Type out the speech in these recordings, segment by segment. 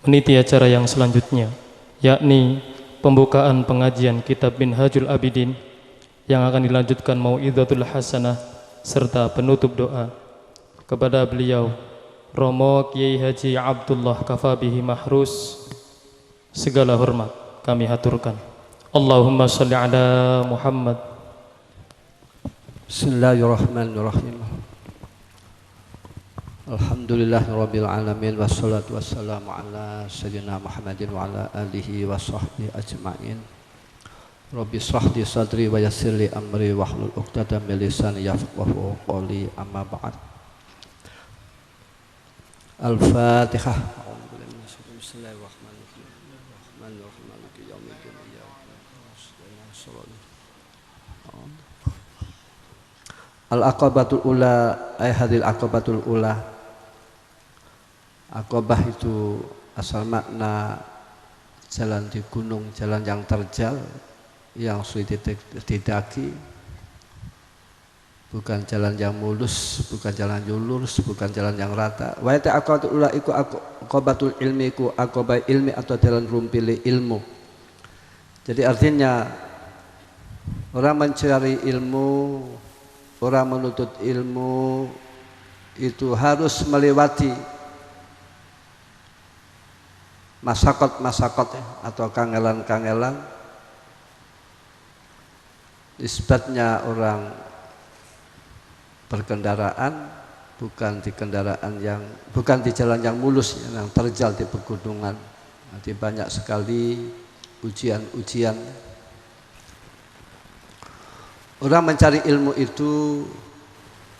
meniti acara yang selanjutnya, yakni pembukaan pengajian kitab Minhajul Abidin yang akan dilanjutkan mau'izatul hasanah serta penutup doa. Kepada beliau Romo Kiai Haji Abdullah Kafabihi Mahrus segala hormat kami haturkan. Allahumma shalli ala Muhammad. Bismillahirrahmanirrahim. Alhamdulillahirabbil alamin wassalatu wassalamu ala sayyidina Muhammadin wa ala alihi wa sahbihi ajmain. Rabbi shrah li sadri wa yassir li amri wahlul 'uqdatam min lisani yafqahu qawli, amma ba'd. Al-Fatihah. Al-aqabatul ula ay hadil aqabatul ula. Aqabah itu asal makna jalan di gunung, jalan yang terjal, yang sulit didaki, bukan jalan yang mulus, bukan jalan yang lurus, bukan jalan yang rata. Wa ta aqabatul ula iku aqabatul ilmi, iku aqabah ilmi atau jalan rumpili ilmu. Jadi artinya orang mencari ilmu, orang menuntut ilmu itu harus melewati masakot atau kangelan-kangelan. Isbatnya orang berkendaraan bukan di jalan yang mulus, yang terjal di pegunungan. Nanti banyak sekali ujian-ujian. Orang mencari ilmu itu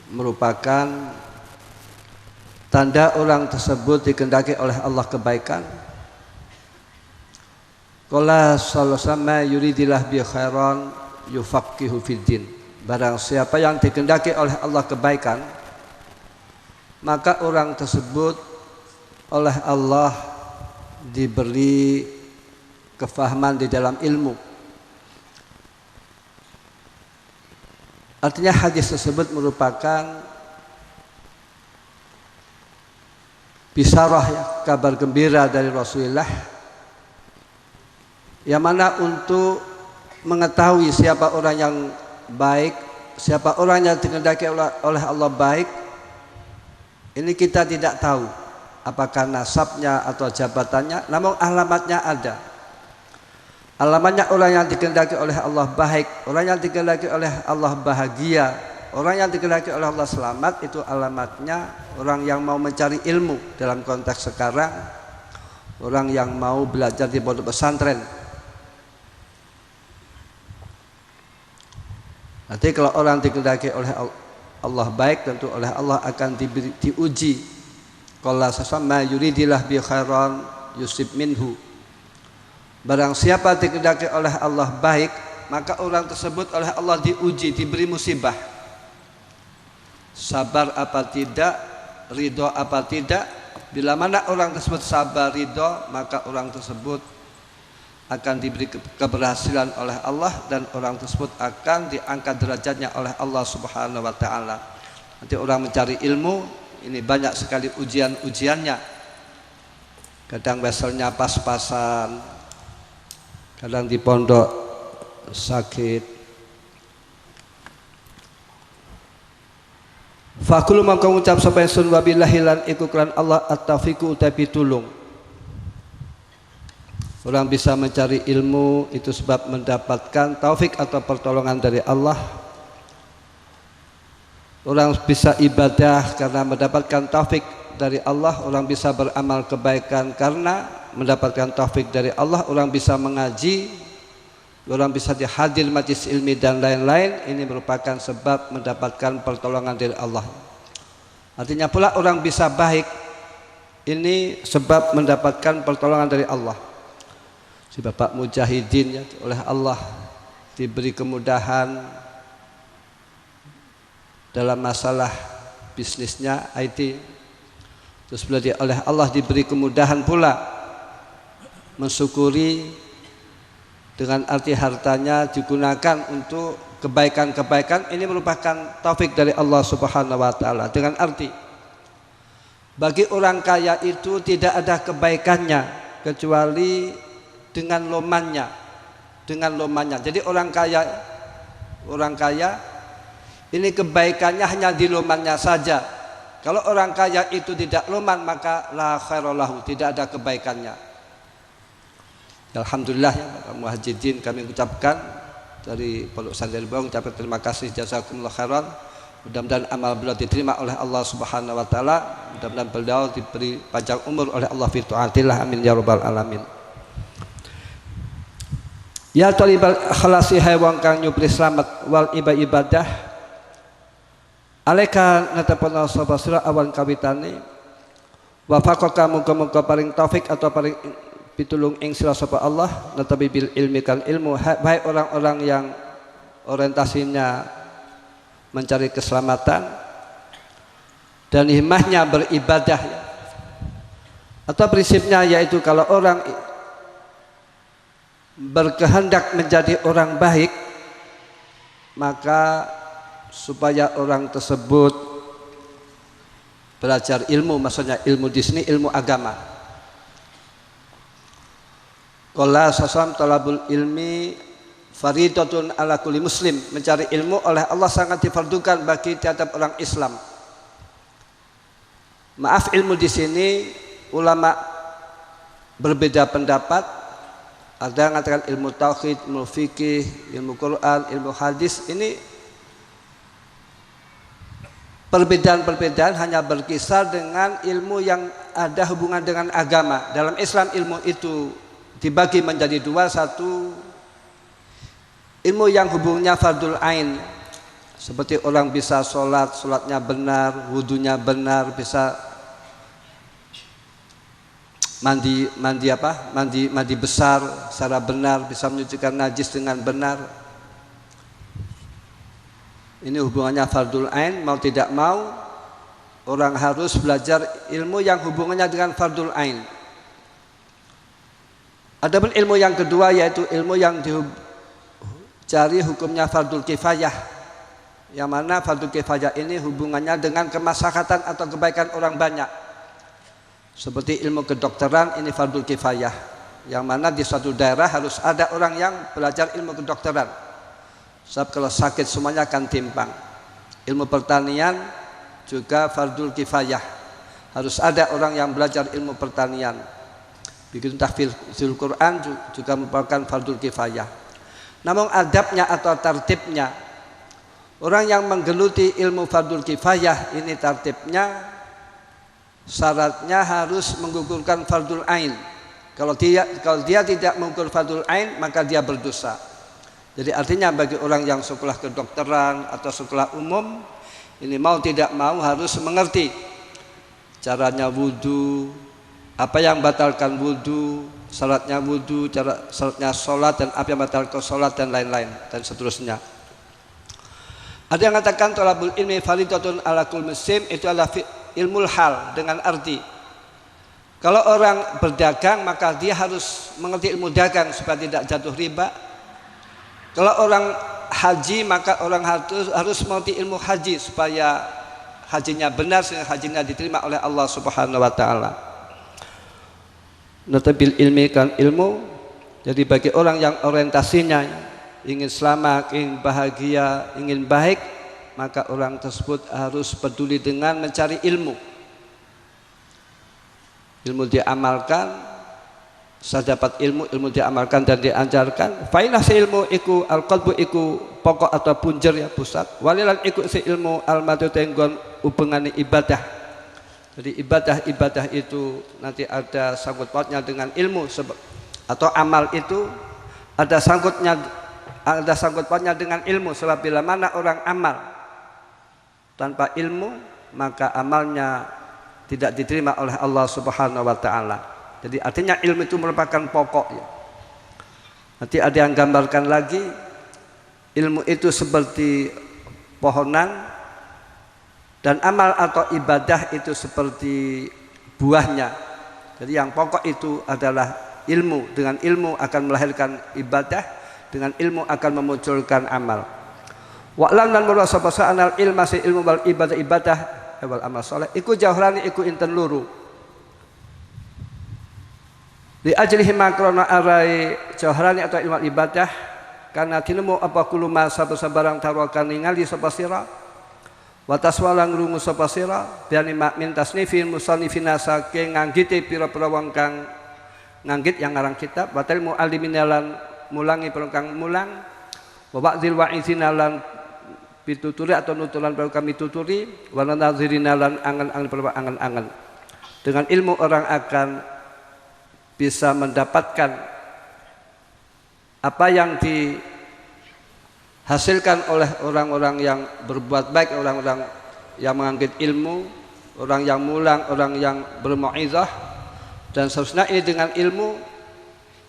merupakan tanda orang tersebut dikehendaki oleh Allah kebaikan. Qala sallallahu yuridillah bi khairan yufaqihu fiddin. Barang siapa yang dikehendaki oleh Allah kebaikan, maka orang tersebut oleh Allah diberi kefahaman di dalam ilmu. Artinya hadis tersebut merupakan bisarah, ya, kabar gembira dari Rasulullah, yang mana untuk mengetahui siapa orang yang baik, siapa orang yang dikehendaki oleh Allah baik, ini kita tidak tahu apakah nasabnya atau jabatannya, namun alamatnya ada. Alamatnya orang yang dikehendaki oleh Allah baik, orang yang dikehendaki oleh Allah bahagia, orang yang dikehendaki oleh Allah selamat, itu alamatnya orang yang mau mencari ilmu. Dalam konteks sekarang, orang yang mau belajar di pondok pesantren. Nanti kalau orang dikehendaki oleh Allah baik, tentu oleh Allah akan diuji. Qala sasama yuridillah bi khairan yusib minhu. Barang siapa dikehendaki oleh Allah baik, maka orang tersebut oleh Allah diuji, diberi musibah. Sabar apa tidak, ridho apa tidak. Bila mana orang tersebut sabar, ridho, maka orang tersebut akan diberi keberhasilan oleh Allah, dan orang tersebut akan diangkat derajatnya oleh Allah Subhanahu wa taala. Nanti orang mencari ilmu ini banyak sekali ujian-ujiannya. Kadang weselnya pas-pasan, kadang di pondok sakit. Fakulu maka ngucap sapa sun wabillahi lan iku klan Allah at-taufiqu utawi tulung. Orang bisa mencari ilmu itu sebab mendapatkan taufik atau pertolongan dari Allah. Orang bisa ibadah karena mendapatkan taufik dari Allah. Orang bisa beramal kebaikan karena mendapatkan taufik dari Allah. Orang bisa mengaji, orang bisa dihadir majlis ilmi dan lain-lain. Ini merupakan sebab mendapatkan pertolongan dari Allah. Artinya pula orang bisa baik, ini sebab mendapatkan pertolongan dari Allah. Si Bapak Mujahidin, ya, oleh Allah diberi kemudahan dalam masalah bisnisnya IT. Terus beliau oleh Allah diberi kemudahan pula mensyukuri, dengan arti hartanya digunakan untuk kebaikan-kebaikan. Ini merupakan taufik dari Allah Subhanahu wa taala. Dengan arti Bagi orang kaya itu tidak ada kebaikannya kecuali dengan lomannya, dengan lomannya. Jadi orang kaya ini kebaikannya hanya di lomannya saja. Kalau orang kaya itu tidak loman, maka la khairolahu, tidak ada kebaikannya. Alhamdulillah ya para muhajidin, kami ucapkan dari Pondok Pesantren Bawang, ucapkan terima kasih, jazakumullah khairan. Mudah-mudahan amal beliau diterima oleh Allah Subhanahu wa taala. Mudah-mudahan beliau diberi panjang umur oleh Allah fi taatillah, amin ya rabbal alamin. Ya talibal khalasi haywang kang nyupri slamet wal ibadah. Alaika natapana sabasira awan kawitane. Wa faqaka muga-muga paring taufik atau paring pitulung ing sira sapa Allah natabi bil ilmi kan ilmu, baik orang-orang yang orientasinya mencari keselamatan dan himmahnya beribadah, atau prinsipnya yaitu kalau orang berkehendak menjadi orang baik, maka supaya orang tersebut belajar ilmu, maksudnya ilmu di sini ilmu agama. Qala sasam talabul ilmi faridatun ala kulli muslim, mencari ilmu oleh Allah sangat difardukan bagi tiap orang Islam. Maaf, ilmu di sini ulama berbeda pendapat. Ada yang mengatakan ilmu tauhid, ilmu fikih, ilmu Quran, ilmu hadis. Ini perbedaan-perbedaan hanya berkisar dengan ilmu yang ada hubungan dengan agama. Dalam Islam ilmu itu dibagi menjadi dua. Satu, ilmu yang hubungannya fardul ain, seperti orang bisa sholatnya benar, wudunya benar, bisa mandi besar secara benar, bisa menyucikan najis dengan benar. Ini hubungannya fardul ain. Mau tidak mau orang harus belajar ilmu yang hubungannya dengan fardul ain. Adapun ilmu yang kedua yaitu ilmu yang cari hukumnya fardul kifayah, yang mana fardul kifayah ini hubungannya dengan kemaslahatan atau kebaikan orang banyak. Seperti ilmu kedokteran, ini fardul kifayah, yang mana di suatu daerah harus ada orang yang belajar ilmu kedokteran, sebab kalau sakit semuanya akan timpang. Ilmu pertanian juga fardul kifayah, harus ada orang yang belajar ilmu pertanian. Begitu tahfidz Quran juga merupakan fardul kifayah. Namun adabnya atau tartibnya, orang yang menggeluti ilmu fardul kifayah ini tartibnya, syaratnya harus menggugurkan fardul ain. Kalau dia tidak mengukur fardul ain, maka dia berdosa. Jadi artinya bagi orang yang sekolah kedokteran atau sekolah umum, ini mau tidak mau harus mengerti caranya wudu, apa yang batalkan wudu, syaratnya wudu, syaratnya sholat, dan apa yang batalkan sholat, dan lain-lain dan seterusnya. Ada yang mengatakan thalabul ilmi faridatun ala kulli muslim, itu adalah ilmu hal, dengan arti kalau orang berdagang maka dia harus mengerti ilmu dagang supaya tidak jatuh riba. Kalau orang haji maka orang harus mengerti ilmu haji supaya hajinya benar, sehingga hajinya diterima oleh Allah Subhanahu wa taala. Natabil ilmi kan ilmu. Jadi bagi orang yang orientasinya ingin selamat, ingin bahagia, ingin baik, maka orang tersebut harus peduli dengan mencari ilmu. Ilmu diamalkan, saya dapat ilmu diamalkan dan diajarkan. Fainah se ilmu iku al-qalbu iku pokok atau punjer ya pusat. Walilan iku se ilmu al-madu tenggon hubungan ibadah. Jadi ibadah itu nanti ada sangkut pautnya dengan ilmu, atau amal itu ada sangkut pautnya dengan ilmu. Sebab bila mana orang amal tanpa ilmu, maka amalnya tidak diterima oleh Allah Subhanahu wa taala. Jadi artinya ilmu itu merupakan pokok ya. Nanti ada yang gambarkan lagi, ilmu itu seperti pohonan, dan amal atau ibadah itu seperti buahnya. Jadi yang pokok itu adalah ilmu. Dengan ilmu akan melahirkan ibadah, dengan ilmu akan memunculkan amal. Wa'lam dan merasa anal ilma si ilmu wal ibadah wal amal saleh iku jauhrani iku inten luru li ajlihi makrona arai jauhrani atau ilmu ibadah karena tinemu apa kuluma sabarang taruakan ningali sapa sira wa taswalang rungu sapa sira biani min tasnifin musannifina saking nganggite pira-pira wong kang nganggit yang ngarang kitab batal mualliminalan mulangi pelengkang mulang wa ba'dzil wa'izinalan pituturi atau nutulan kami tuturi wa nazirinalan angan-angan dengan ilmu orang akan bisa mendapatkan apa yang dihasilkan oleh orang-orang yang berbuat baik, orang-orang yang mengangkit ilmu, orang yang mulang, orang yang bermau'izah dan seterusnya. Ini dengan ilmu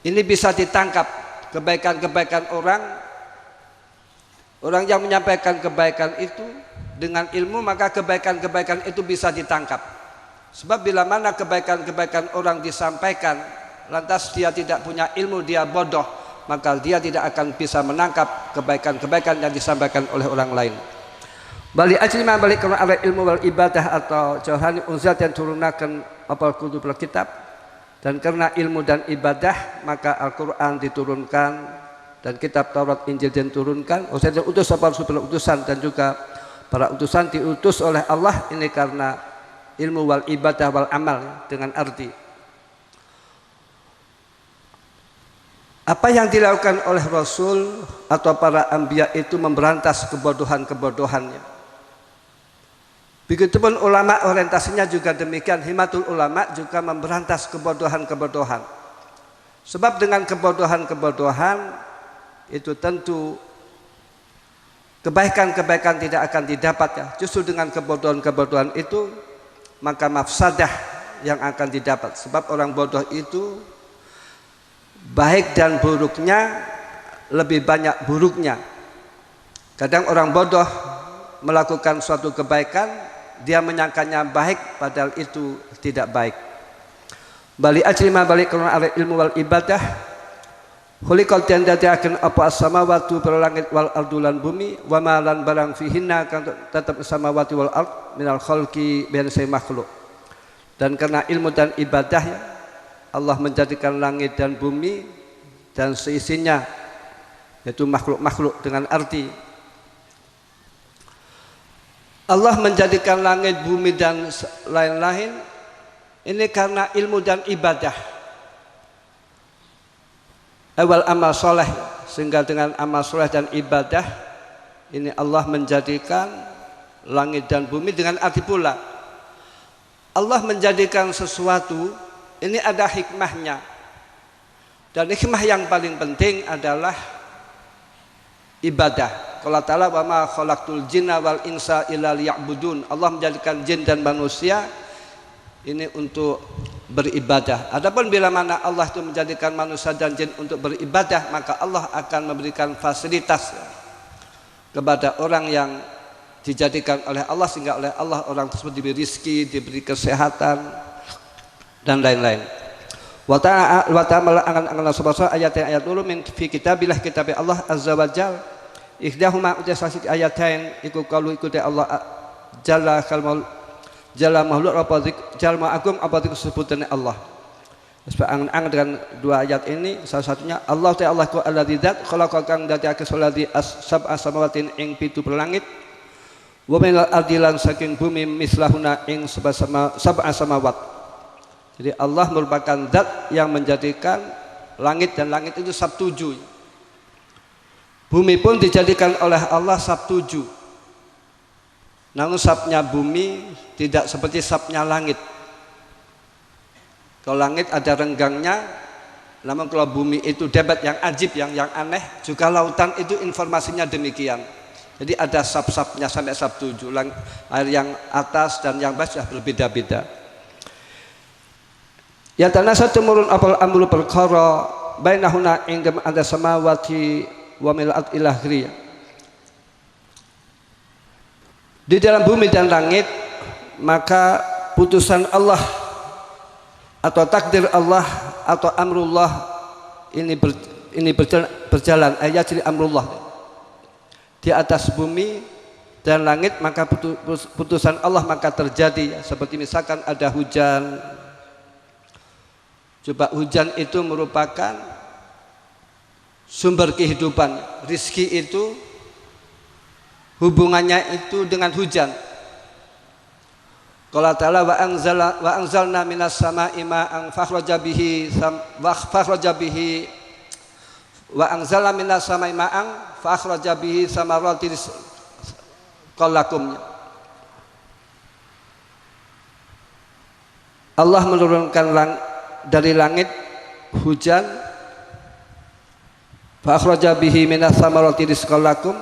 ini bisa ditangkap kebaikan-kebaikan orang yang menyampaikan kebaikan itu dengan ilmu, maka kebaikan-kebaikan itu bisa ditangkap. Sebab bila mana kebaikan-kebaikan orang disampaikan lantas dia tidak punya ilmu, dia bodoh, maka dia tidak akan bisa menangkap kebaikan-kebaikan yang disampaikan oleh orang lain. Balik ajlima balik karena ala ilmu wal ibadah atau jauhani unzat yang turunakan apal kutub kitab, dan karena ilmu dan ibadah maka Al-Quran diturunkan dan kitab Taurat Injil diturunkan. Usaha utus apal utusan dan juga para utusan diutus oleh Allah ini karena ilmu wal ibadah wal amal, dengan arti apa yang dilakukan oleh Rasul atau para anbiya itu memberantas kebodohan-kebodohannya. Begitupun ulama orientasinya juga demikian. Himatul ulama juga memberantas kebodohan-kebodohan. Sebab dengan kebodohan-kebodohan itu tentu kebaikan-kebaikan tidak akan didapat ya. Justru dengan kebodohan-kebodohan itu maka mafsadah yang akan didapat. Sebab orang bodoh itu baik dan buruknya lebih banyak buruknya. Kadang orang bodoh melakukan suatu kebaikan, dia menyangkanya baik padahal itu tidak baik. Bali ajlima balik karena ala ilmu wal ibadah hulikal tianda tiakan apa as-samawati berlangit wal ardulan bumi wa malan barang fihinna kan tetap samawati wal ard minal khalqi bian say makhluk. Dan karena ilmu dan ibadahnya Allah menjadikan langit dan bumi dan seisinya, yaitu makhluk-makhluk, dengan arti Allah menjadikan langit, bumi dan lain-lain ini karena ilmu dan ibadah. Awal amal soleh, sehingga dengan amal soleh dan ibadah ini Allah menjadikan langit dan bumi, dengan arti pula Allah menjadikan sesuatu ini ada hikmahnya, dan hikmah yang paling penting adalah ibadah. Qala ta'ala wa ma khalaqtul jinna wal insa illa liya'budun. Allah menjadikan jin dan manusia ini untuk beribadah. Adapun bila mana Allah itu menjadikan manusia dan jin untuk beribadah, maka Allah akan memberikan fasilitas kepada orang yang dijadikan oleh Allah, sehingga oleh Allah orang tersebut diberi rizki, diberi kesehatan dan lain-lain. Wa ta'ala angan-angan subhanahu ayat-ayat dulu min fi kitabillah kitab Allah azza wa jalla ikhdahuma utasasi ayatain iku qalu ikuti Allah jalla kalmal jalla mahluk apa jalma agung apa disebutane Allah. Sebab angan-angan dengan dua ayat ini salah satunya Allah ta'ala ku alladzi dzat khalaqa kang dadiake salati sab'a samawatin ing pitu langit wa minal ardilan saking bumi mislahuna ing sab'a samawat. Jadi Allah merupakan zat yang menjadikan langit, dan langit itu sabtuju. Bumi pun dijadikan oleh Allah sabtuju. Namun sabnya bumi tidak seperti sabnya langit. Kalau langit ada renggangnya, namun kalau bumi itu debat yang ajib, yang aneh. Juga lautan itu informasinya demikian. Jadi ada sab-sabnya sampai sabtuju. Air yang atas dan yang bawah sudah berbeda-beda. Ya tanasa tumurun apal amru perkara bainahuna ingkam ada samawati wa milat ilahri. Di dalam bumi dan langit maka putusan Allah atau takdir Allah atau amrullah ini berjalan ayat jadi amrullah di atas bumi dan langit, maka putusan Allah maka terjadi. Seperti misalkan ada hujan. Coba hujan itu merupakan sumber kehidupan. Rizki itu hubungannya itu dengan hujan. Qala ta'ala wa anzalna minas sama'i ma'an fakhraja bihi wa anzalna minas sama'i ma'an fakhraja bihi samaratin qalakum. Allah menurunkan dari langit hujan, fakhraja bihi minas samaratin qalakum.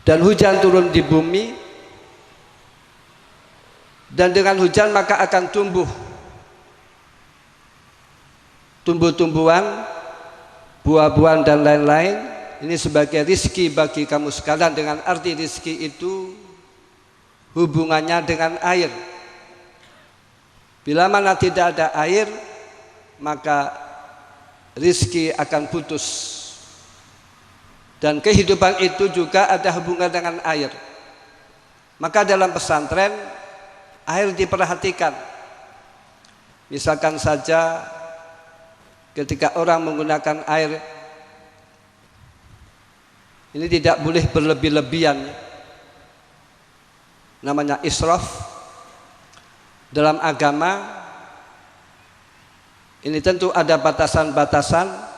Dan hujan turun di bumi, dan dengan hujan maka akan tumbuh tumbuh-tumbuhan, buah-buahan dan lain-lain. Ini sebagai rizki bagi kamu sekalian. Dengan arti rizki itu hubungannya dengan air. Bila mana tidak ada air, maka rizki akan putus. Dan kehidupan itu juga ada hubungan dengan air. Maka dalam pesantren air diperhatikan. Misalkan saja ketika orang menggunakan air, ini tidak boleh berlebih-lebihan. Namanya israf. Dalam agama ini tentu ada batasan-batasan.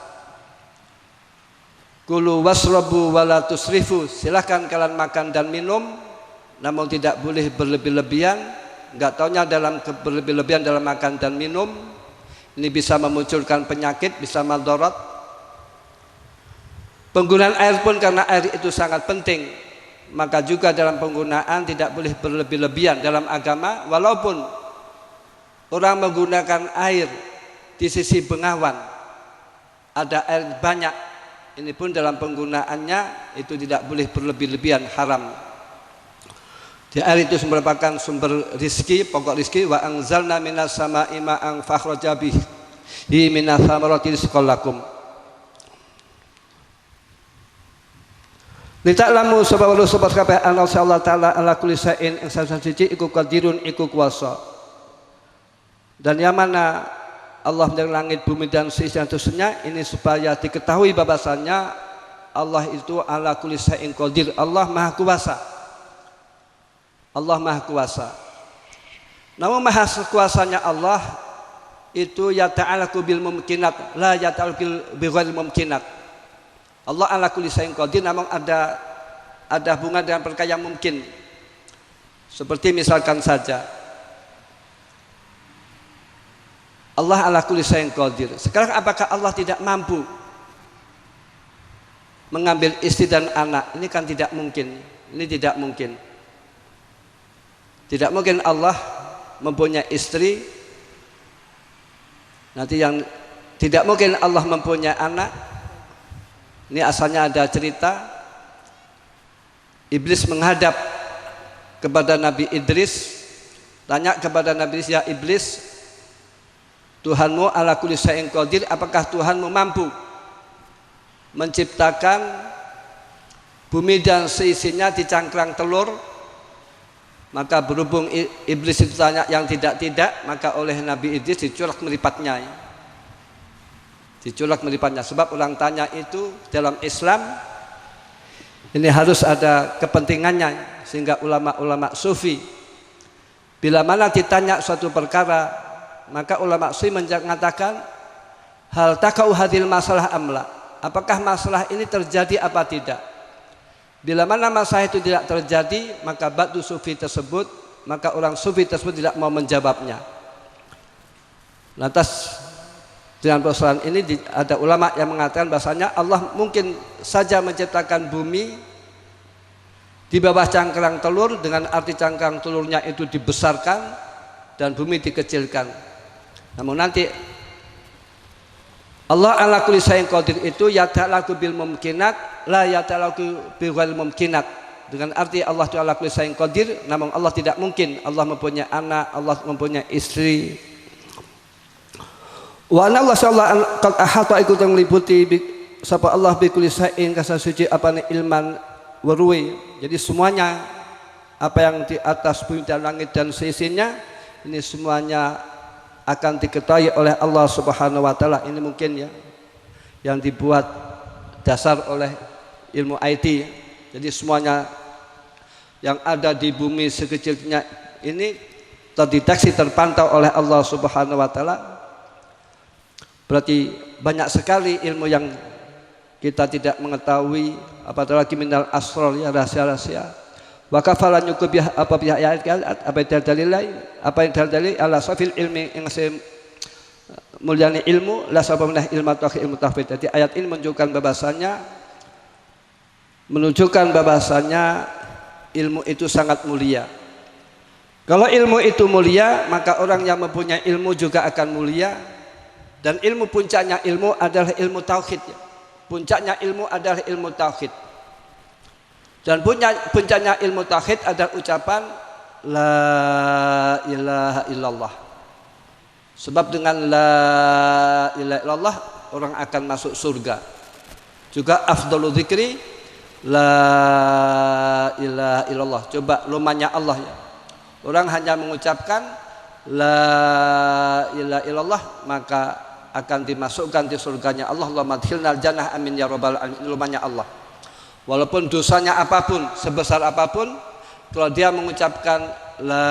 Kulu wasrabu wala tusrifu, silahkan kalian makan dan minum, namun tidak boleh berlebih-lebihan. Enggak taunya dalam berlebih-lebihan dalam makan dan minum ini bisa memunculkan penyakit, bisa madarat. Penggunaan air pun karena air itu sangat penting, maka juga dalam penggunaan tidak boleh berlebih-lebihan dalam agama. Walaupun orang menggunakan air di sisi Bengawan ada air banyak, ini pun dalam penggunaannya itu tidak boleh berlebih-lebihan, haram. Di air itu merupakan sumber rizki, pokok rizki. Wa anzalna minas sama'i ma'an fakhraja bihi minas thamarati rizqan lakum. Lita'lamu subhanahu wa ta'ala anna Allah ta'ala ala kulli shay'in ing siji iku qadirun iku kuwasa. Dan yang mana Allah dari langit, bumi dan seisinya ini supaya diketahui bahwasannya Allah itu ala kulli syai'in qadir. Allah maha kuasa. Allah maha kuasa. Namun maha kuasanya Allah itu ya ta'alaku bil mumkinat, la ya ta'alaku bil ghairil mumkinat. Allah ala kulli syai'in qadir, namun ada hubungan dengan perkara yang mungkin. Seperti misalkan saja Allah ala kulli syai'in qadir. Sekarang apakah Allah tidak mampu mengambil istri dan anak? Ini kan tidak mungkin. Ini tidak mungkin. Tidak mungkin Allah mempunyai istri. Nanti yang tidak mungkin Allah mempunyai anak. Ini asalnya ada cerita. Iblis menghadap kepada Nabi Idris, tanya kepada Nabi Idris, ya Iblis, Tuhanmu ala kulli syai'in qadir, apakah Tuhanmu mampu menciptakan bumi dan seisinya di cangkrang telur? Maka berhubung iblis itu tanya yang tidak, maka oleh Nabi Idris diculak meripatnya. Diculak meripatnya. Sebab orang tanya itu dalam Islam ini harus ada kepentingannya, sehingga ulama-ulama sufi bila mana ditanya suatu perkara, maka ulama sufi mengatakan hal takau hadil masalah amla, apakah masalah ini terjadi apa tidak. Bila mana masalah itu tidak terjadi, maka batu sufi tersebut, maka orang sufi tersebut tidak mau menjawabnya. Lantas dengan persoalan ini ada ulama yang mengatakan bahasanya Allah mungkin saja menciptakan bumi di bawah cangkrang telur, dengan arti cangkrang telurnya itu dibesarkan dan bumi dikecilkan. Namun nanti Allah ala kulli syai'in qadir itu ya ta'alaku bil mumkinat, la ya ta'alaku bil ghairil mumkinat. Dengan arti Allah ala kulli syai'in qadir, namun Allah tidak mungkin Allah mempunyai anak, Allah mempunyai istri. Wa anna Allah sallallahu qad ahata ikut meliputi sapa Allah bi kulli syai'in kasa suci apane ilman warwi. Jadi semuanya apa yang di atas bumi dan langit dan seisinya ini semuanya akan diketahui oleh Allah Subhanahu wa taala. Ini mungkin ya yang dibuat dasar oleh ilmu IT. Jadi semuanya yang ada di bumi sekecilnya ini terdeteksi, terpantau oleh Allah Subhanahu wa taala. Berarti banyak sekali ilmu yang kita tidak mengetahui, apalagi minal asrar ya, rahasia-rahasia. Wa kafalan nyukup ya apa pihak ayat apa dalil lain, apa yang dalil ala safil ilmi yang mulyani ilmu la sababna ilmu tauhid. Jadi ayat ini menunjukkan bahwasanya ilmu itu sangat mulia. Kalau ilmu itu mulia, maka orang yang mempunyai ilmu juga akan mulia. Dan ilmu puncaknya ilmu adalah ilmu tauhid. Puncaknya ilmu adalah ilmu tauhid. Dan puncaknya ilmu tauhid adalah ucapan la ilaha illallah. Sebab dengan la ilaha illallah orang akan masuk surga. Juga afdalu dzikri la ilaha illallah. Coba lumanya Allah ya. Orang hanya mengucapkan la ilaha illallah maka akan dimasukkan di surganya Allah. Allahumma adkhilnal jannah amin ya rabbal alamin. Lumanya Allah. Walaupun dosanya apapun, sebesar apapun, kalau dia mengucapkan la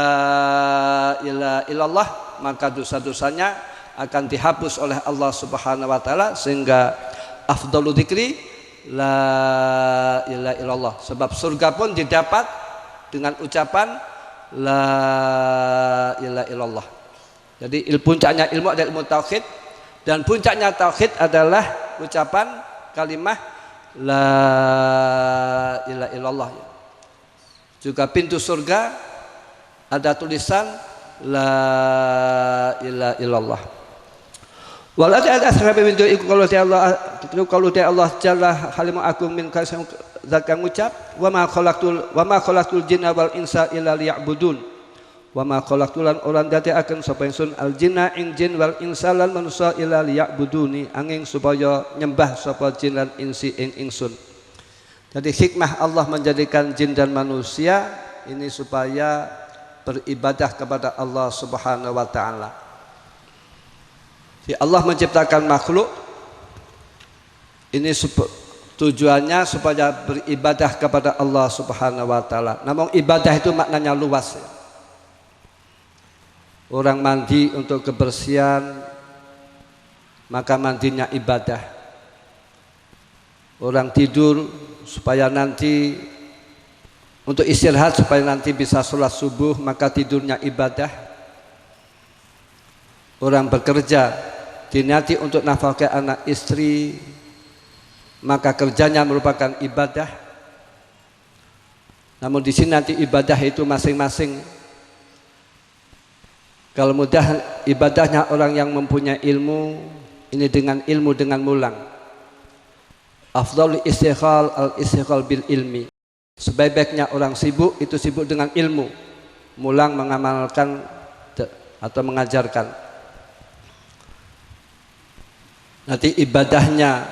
ilaha illallah maka dosa-dosanya akan dihapus oleh Allah Subhanahu wa taala, sehingga afdalu dzikri la ilaha illallah. Sebab surga pun didapat dengan ucapan la ilaha illallah. Jadi puncaknya ilmu adalah ilmu tauhid, dan puncaknya tauhid adalah ucapan kalimat la ilaha illallah. Juga pintu surga ada tulisan la ilaha illallah. Wal ayat ashabi min du'iku kalau Allah jalla halimu akum min kasam zakang ucap wa ma khalaqtul jinna wal insa illa liya'budun. Wa ma khalaqtulan orang dadi akan sapa ingsun al jinna ing jin wal insa lan manusa illa liya'buduni angin supaya nyembah sapa jin lan insi ing ingsun. Jadi hikmah Allah menjadikan jin dan manusia ini supaya beribadah kepada Allah Subhanahu wa taala. Jadi Allah menciptakan makhluk ini tujuannya supaya beribadah kepada Allah Subhanahu wa taala. Namun ibadah itu maknanya luas ya. Orang mandi untuk kebersihan maka mandinya ibadah. Orang tidur supaya nanti untuk istirahat supaya nanti bisa sholat subuh maka tidurnya ibadah. Orang bekerja diniati untuk nafkah anak istri maka kerjanya merupakan ibadah. Namun di sini nanti ibadah itu masing-masing. Kalau mudah ibadahnya orang yang mempunyai ilmu ini dengan ilmu dengan mulang. Afdhalul istighal al-istighal bil ilmi. Sebaik-baiknya orang sibuk itu sibuk dengan ilmu, mulang mengamalkan atau mengajarkan. Nanti ibadahnya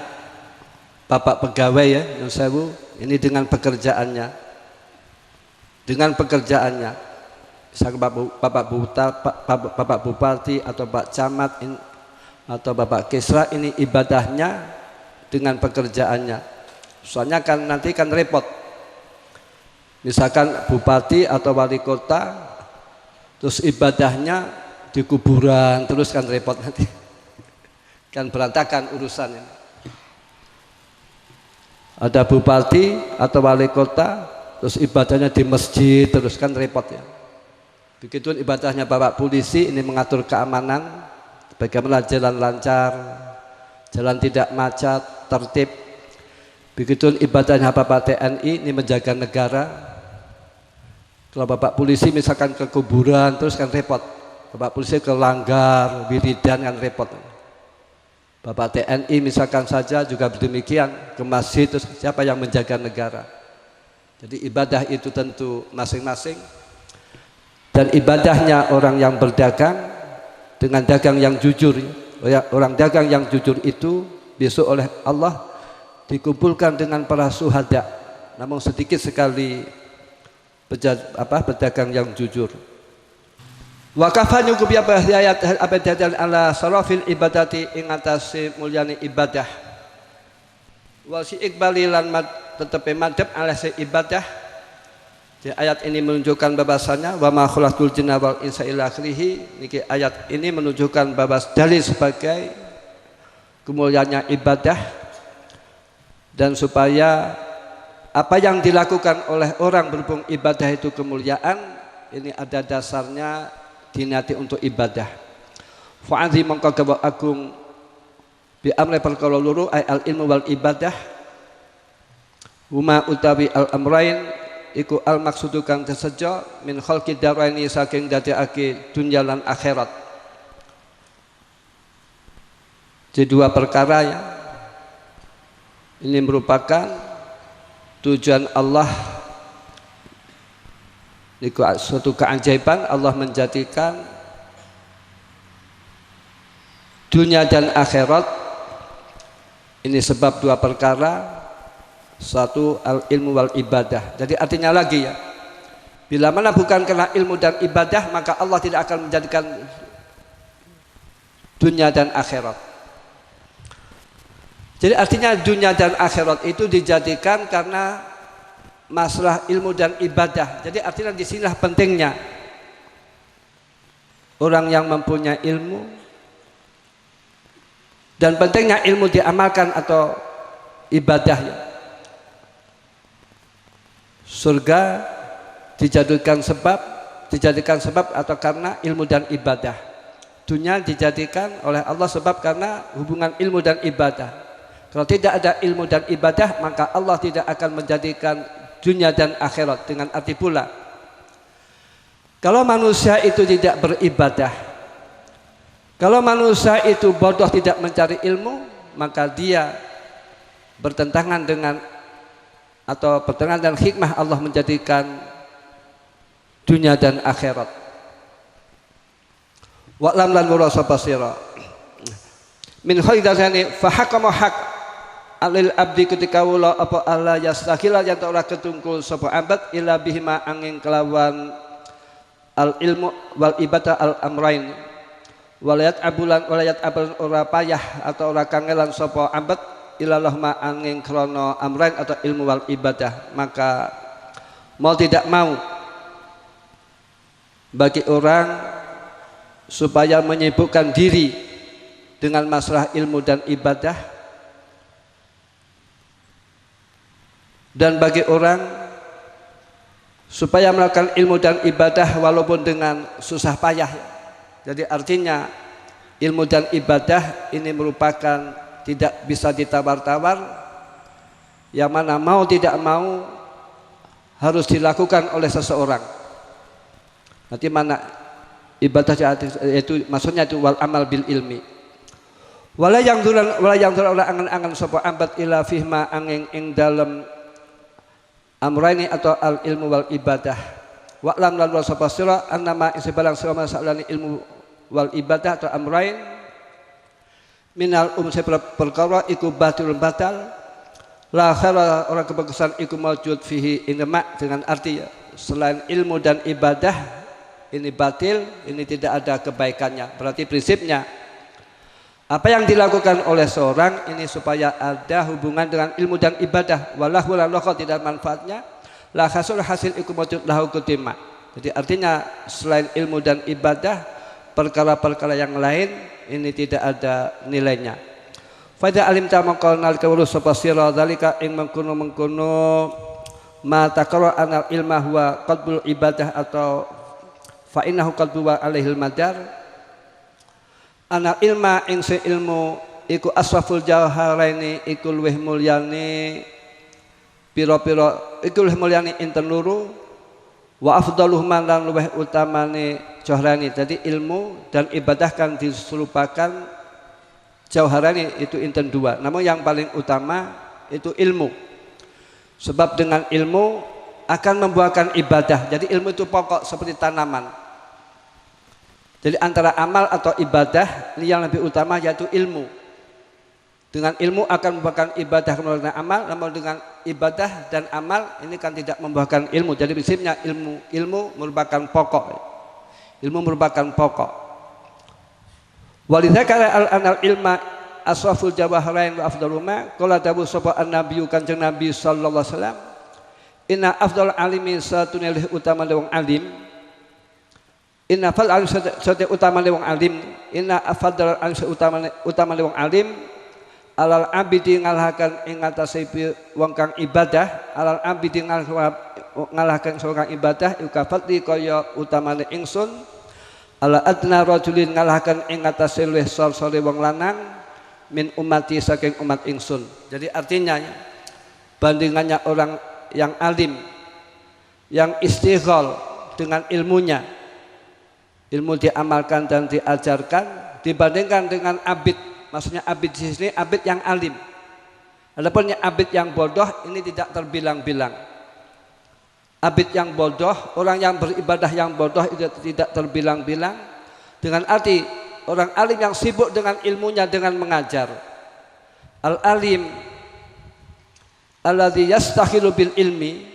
bapak pegawai ya, yang sewu ini dengan pekerjaannya. Dengan pekerjaannya. Misalnya Bapak Bupati atau Pak Camat atau Bapak Kisra ini ibadahnya dengan pekerjaannya. Soalnya kan nanti kan repot. Misalkan Bupati atau Wali Kota terus ibadahnya di kuburan terus kan repot nanti. Kan berantakan urusan ini. Ada Bupati atau Wali Kota terus ibadahnya di masjid terus kan repot ya. Begitu ibadahnya Bapak Polisi ini mengatur keamanan, bagaimana jalan lancar, jalan tidak macet, tertib. Begitu ibadahnya Bapak TNI ini menjaga negara. Kalau Bapak Polisi misalkan ke kuburan terus kan repot. Bapak Polisi ke langgar, wiridan kan repot. Bapak TNI misalkan saja juga demikian ke masjid terus siapa yang menjaga negara. Jadi ibadah itu tentu masing-masing. Dan ibadahnya orang yang berdagang dengan dagang yang jujur. Orang dagang yang jujur itu besok oleh Allah dikumpulkan dengan para syuhada, namun sedikit sekali pedagang yang jujur. Wa kafanu ku bi ayat abadatan ala sarafil ibadati ing atase mulyane ibadah. Wa si iqbali lan tetepe madhep ala se ibadah. Di ayat ini menunjukkan bahwasanya wa ma khalaqul jinna wal insa illa akhirih. Niki ayat ini menunjukkan bahwa dalil sebagai kemuliaannya ibadah dan supaya apa yang dilakukan oleh orang berhubung ibadah itu kemuliaan, ini ada dasarnya dinati untuk ibadah. Fa'adhi mongko gawa agung bi amri perkara loro ay al ilmu wal ibadah huma utawi al amrain iku al maksudu kang tesejo min khalqid daraini saking dadekake dunya lan akhirat. Jadi dua perkara ya, ini merupakan tujuan Allah. Itu suatu keajaiban Allah menjadikan dunia dan akhirat ini sebab dua perkara, satu al ilmu wal ibadah. Jadi artinya lagi ya, bila mana bukan karena ilmu dan ibadah maka Allah tidak akan menjadikan dunia dan akhirat. Jadi artinya dunia dan akhirat itu dijadikan karena masalah ilmu dan ibadah. Jadi artinya disinilah pentingnya orang yang mempunyai ilmu dan pentingnya ilmu diamalkan atau ibadah ya. Surga dijadikan sebab atau karena ilmu dan ibadah. Dunia dijadikan oleh Allah sebab karena hubungan ilmu dan ibadah. Kalau tidak ada ilmu dan ibadah maka Allah tidak akan menjadikan dunia dan akhirat. Dengan arti pula kalau manusia itu tidak beribadah, kalau manusia itu bodoh tidak mencari ilmu, maka dia bertentangan dengan atau bertentangan dengan hikmah Allah menjadikan dunia dan akhirat. Wa'lam lan murasa basira min khaidatani fa hakama hak alil abdi ketika wala apa Allah yastahila yang ora ketungkul sapa abad ila bihima angin kelawan al ilmu wal ibadah al amrain walayat abulan ora payah atau ora kangelan sapa abad ilallah ma angin krana amrain atau ilmu wal ibadah. Maka mau tidak mau bagi orang supaya menyibukkan diri dengan masalah ilmu dan ibadah, dan bagi orang supaya melakukan ilmu dan ibadah walaupun dengan susah payah. Jadi artinya ilmu dan ibadah ini merupakan tidak bisa ditawar-tawar, yang mana mau tidak mau harus dilakukan oleh seseorang. Nanti mana ibadah itu maksudnya itu wal amal bil ilmi. Wala yang duran ora angan-angan sapa ambat ila fihma angin ing dalem amraini atau al ilmu wal ibadah. Wa'lam lan wasapa sira annama isbalang sira masalani ilmu wal ibadah atau amrain minal perkara iku batilun batal la khaira orang kebagusan iku maujud fihi inma, dengan arti selain ilmu dan ibadah ini batil, ini tidak ada kebaikannya. Berarti prinsipnya apa yang dilakukan oleh seorang ini supaya ada hubungan dengan ilmu dan ibadah, walahu la tidak manfaatnya, la hasil iku maujud lahu kutima. Jadi artinya selain ilmu dan ibadah, perkara-perkara yang lain ini tidak ada nilainya. Fa idza alimta maqal nalika urus sapa sira zalika ing mengkono ma taqra anal ilma huwa qalbul ibadah atau fa innahu qalbu wa alaihil madar. Anak ilma ing se ilmu iku aswaful jauharaini iku luweh mulyane pira-pira iku luweh mulyane inten loro wa afdaluhuma lan luweh utamane jauharani. Jadi ilmu dan ibadah kan diserupakan jauharani itu inten dua, namun yang paling utama itu ilmu, sebab dengan ilmu akan membuahkan ibadah. Jadi ilmu itu pokok seperti tanaman. Jadi antara amal atau ibadah ini yang lebih utama yaitu ilmu. Dengan ilmu akan membuahkan ibadah merupakan amal, namun dengan ibadah dan amal ini kan tidak membuahkan ilmu. Jadi prinsipnya ilmu merupakan pokok. Ilmu merupakan pokok. Walidzakara al-anal ilma asraful jawaharain wa afdaluma qala dawu sapa an-nabiyyu kanjeng Nabi sallallahu alaihi wasallam inna afdal alimi satunil utama wong alim inna fal alim satu utama wong alim inna afdal alim utama wong alim alal abidi ngalahaken ing atase wong kang ibadah alal abidi ngalahaken kang ibadah ukafati kaya utamane ingsun ala adna rajulin ngalahaken ing atase luwih sor-sore wong lanang min umati saking umat ingsun. Jadi artinya bandingannya orang yang alim yang istighol dengan ilmunya, ilmu diamalkan dan diajarkan dibandingkan dengan abid. Maksudnya abid di sini abid yang alim. Adapun abid yang bodoh ini tidak terbilang-bilang. Abid yang bodoh, orang yang beribadah yang bodoh itu tidak terbilang-bilang. Dengan arti orang alim yang sibuk dengan ilmunya dengan mengajar. Al-alim alladzi yastakhilu bil ilmi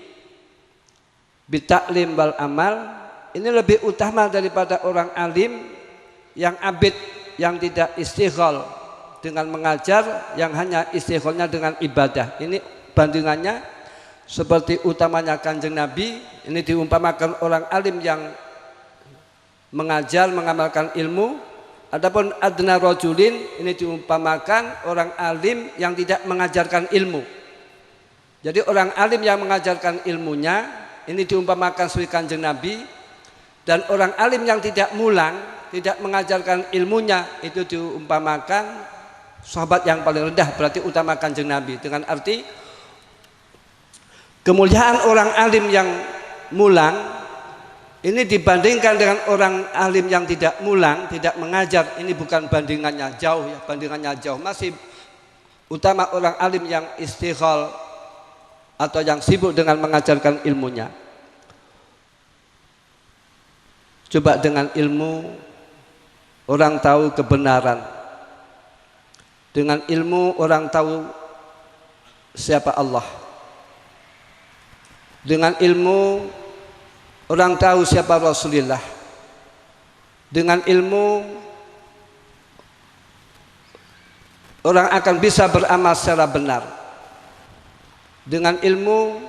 bitaklim wal amal, ini lebih utama daripada orang alim yang abid yang tidak istighol dengan mengajar, yang hanya istigholnya dengan ibadah. Ini bandingannya seperti utamanya kanjeng Nabi, ini diumpamakan orang alim yang mengajar, mengamalkan ilmu. Adapun adna rajulin ini diumpamakan orang alim yang tidak mengajarkan ilmu. Jadi orang alim yang mengajarkan ilmunya ini diumpamakan sebagai kanjeng Nabi, dan orang alim yang tidak mulang, tidak mengajarkan ilmunya itu diumpamakan sahabat yang paling rendah, berarti utama kanjeng Nabi. Dengan arti kemuliaan orang alim yang mulang ini dibandingkan dengan orang alim yang tidak mulang, tidak mengajar, ini bukan bandingannya jauh ya, bandingannya jauh. Masih utama orang alim yang istighol atau yang sibuk dengan mengajarkan ilmunya. Coba dengan ilmu orang tahu kebenaran. Dengan ilmu orang tahu siapa Allah. Dengan ilmu orang tahu siapa Rasulullah. Dengan ilmu orang akan bisa beramal secara benar. Dengan ilmu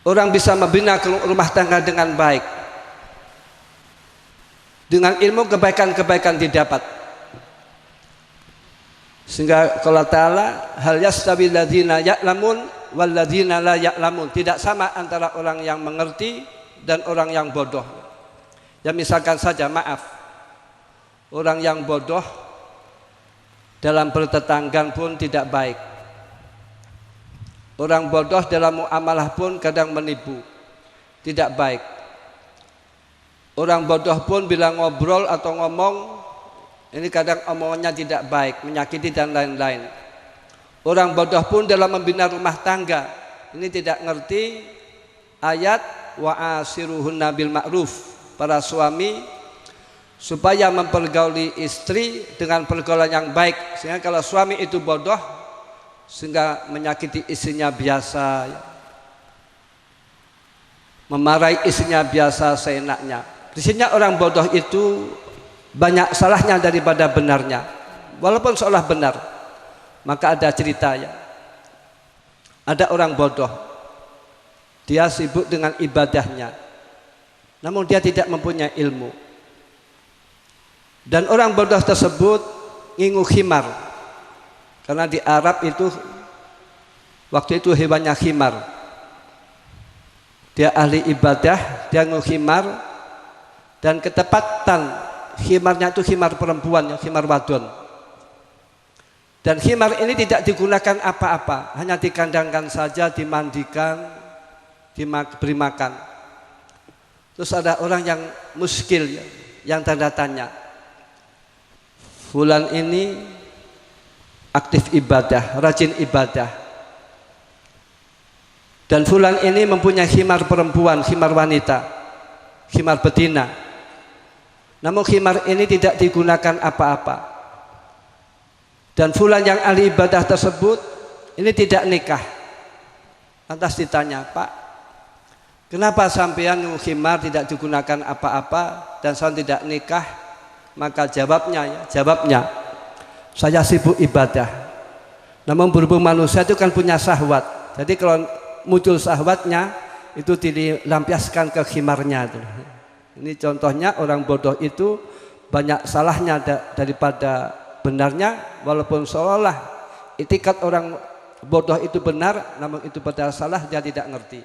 orang bisa membina rumah tangga dengan baik. Dengan ilmu kebaikan-kebaikan didapat. Sehingga kalau Ta'ala hal yastawi ladzina ya'lamun wal ladzina la ya'lamun, tidak sama antara orang yang mengerti dan orang yang bodoh. Ya misalkan saja, maaf, orang yang bodoh dalam bertetanggan pun tidak baik. Orang bodoh dalam muamalah pun kadang menipu, tidak baik. Orang bodoh pun bila ngobrol atau ngomong ini kadang omongannya tidak baik, menyakiti dan lain-lain. Orang bodoh pun dalam membina rumah tangga ini tidak ngerti ayat wa asiruhunna bil ma'ruf. Para suami supaya mempergauli istri dengan pergaulan yang baik, sehingga kalau suami itu bodoh sehingga menyakiti istrinya biasa, memarahi istrinya biasa seenaknya. Di sini orang bodoh itu banyak salahnya daripada benarnya. Walaupun seolah benar, maka ada cerita ya. Ada orang bodoh, dia sibuk dengan ibadahnya, namun dia tidak mempunyai ilmu. Dan orang bodoh tersebut ngingu khimar, karena di Arab itu waktu itu hewannya khimar. Dia ahli ibadah, dia ngingu khimar, dan ketepatan khimarnya itu khimar perempuan, khimar wadon. Dan khimar ini tidak digunakan apa-apa, hanya dikandangkan saja, dimandikan, diberi makan. Terus ada orang yang muskil, yang tanda tanya, fulan ini aktif ibadah, rajin ibadah, dan fulan ini mempunyai khimar perempuan, khimar wanita, khimar betina, namun khimar ini tidak digunakan apa-apa. dan fulan yang ahli ibadah tersebut ini tidak nikah. Lantas ditanya, Pak, kenapa sampean khimar tidak digunakan apa-apa dan saya tidak nikah? Maka jawabnya, saya sibuk ibadah. Namun berhubung manusia itu kan punya syahwat. Jadi kalau muncul syahwatnya itu dilampiaskan ke khimarnya itu. Ini contohnya orang bodoh itu banyak salahnya daripada benarnya, walaupun seolah itikat orang bodoh itu benar, namun itu padahal salah, dia tidak ngerti.